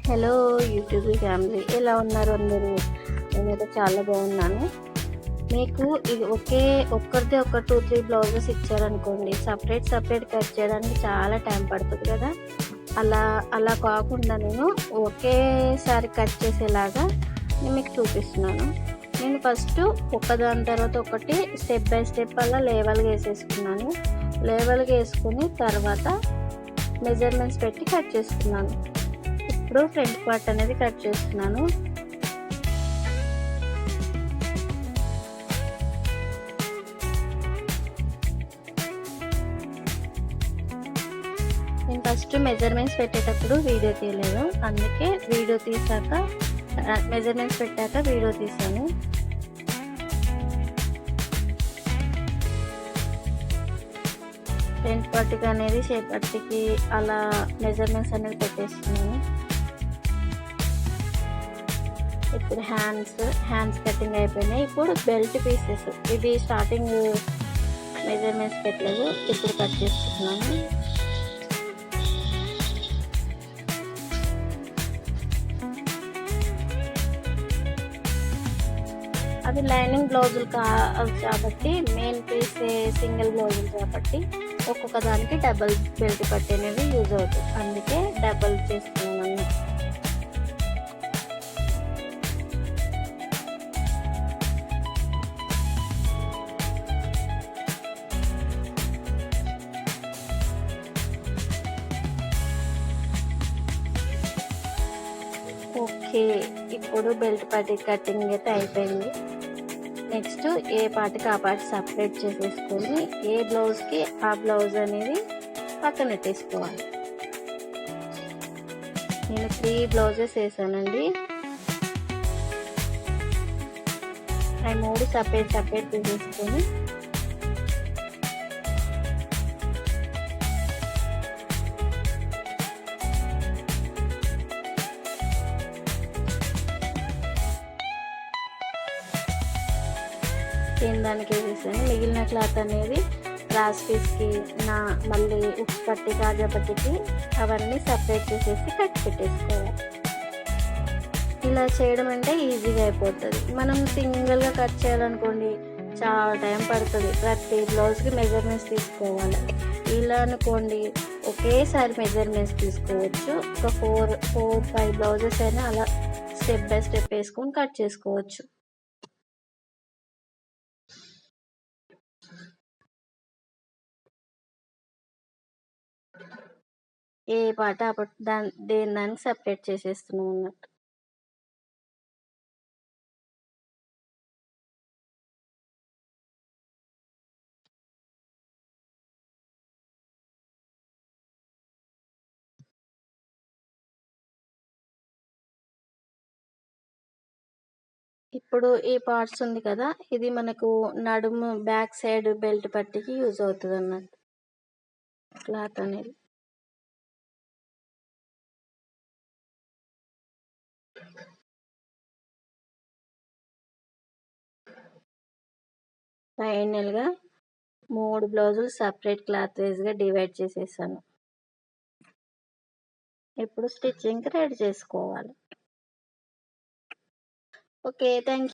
Hello YouTube family, ఎలా ఉన్నారు అందరూ? నేనైతే చాలా బాగున్నాను. మీకు ఇది ఒక్కరిదే ఒక 2-3 బ్లౌజెస్ ఇచ్చారనుకోండి, సపరేట్ కట్ చేయడానికి చాలా టైం పడుతుంది కదా. అలా కాకుండా నేను ఒకేసారి కట్ చేసేలాగా నేను మీకు చూపిస్తున్నాను. నేను ఫస్ట్ ఒకదాని తర్వాత ఒకటి స్టెప్ బై స్టెప్ అలా లేవల్గా వేసేసుకున్నాను. లేవల్గా వేసుకుని తర్వాత మెజర్మెంట్స్ పెట్టి కట్ చేసుకున్నాను. ఇప్పుడు ఫ్రంట్ పార్ట్ అనేది కట్ చేస్తున్నాను. నేను ఫస్ట్ మెజర్మెంట్స్ పెట్టేటప్పుడు వీడియో తీయలేదు, అందుకే వీడియో తీసాక మెజర్మెంట్స్ పెట్టాక వీడియో తీసాను. ఫ్రంట్ పార్ట్కి అనేది షేప్ పట్టికి అలా మెజర్మెంట్స్ అనేది పెట్టేస్తున్నాను. ఇప్పుడు హ్యాండ్స్ కటింగ్ అయిపోయినాయి. ఇప్పుడు బెల్ట్ పీసెస్, ఇది స్టార్టింగ్ మెజర్మెంట్స్ పెట్టలేదు, ఇప్పుడు కట్ చేసుకుంటున్నాను. అది లైనింగ్ బ్లౌజులు కాబట్టి, మెయిన్ పీస్ సింగిల్ బ్లౌజులు కాబట్టి ఒక్కొక్క దానికి డబల్ బెల్ట్ పట్టి అనేది యూజ్ అవుతుంది, అందుకే డబల్ చేస్తున్నాను. ఓకే, ఇప్పుడు బెల్ట్ పట్టి కటింగ్ అయితే అయిపోయింది. నెక్స్ట్ ఏ పార్ట్కి ఆ పార్ట్ సపరేట్ చేసేసుకొని ఏ బ్లౌజ్కి ఆ బ్లౌజ్ అనేది పక్కన పెట్టేసుకోవాలి. నేను 3 బ్లౌజెస్ వేసానండి. అవి 3 సపరేట్ తీసేసుకొని దానికి వేసేసాను. మిగిలిన క్లాత్ అనేది క్రాస్ పీస్కి మళ్ళీ ఉక్స్ పట్టి కాజా పట్టికి అవన్నీ సపరేట్ చేసేసి కట్ పెట్టేసుకోవాలి. ఇలా చేయడం అంటే ఈజీగా అయిపోతుంది. మనం సింగిల్గా కట్ చేయాలనుకోండి చాలా టైం పడుతుంది, ప్రతి బ్లౌజ్కి మెజర్మెంట్స్ తీసుకోవాలి. ఇలా అనుకోండి ఒకేసారి మెజర్మెంట్స్ తీసుకోవచ్చు. ఒక 4-5 బ్లౌజెస్ అయినా అలా స్టెప్ బై స్టెప్ వేసుకొని కట్ చేసుకోవచ్చు. ఏ పాట అప్పుడు దానికి సపరేట్ చేసేస్తున్నాం అన్నట్టు. ఇప్పుడు ఈ పార్ట్స్ ఉంది కదా, ఇది మనకు నడుము బ్యాక్ సైడ్ బెల్ట్ పట్టికి యూజ్ అవుతుంది అన్నట్టు క్లాత్ అనేది. ఫైనల్గా 3 బ్లౌజులు సపరేట్ క్లాత్ వైజ్గా డివైడ్ చేసేసాను. ఇప్పుడు స్టిచ్చింగ్కి రెడీ చేసుకోవాలి. Okay, thank you.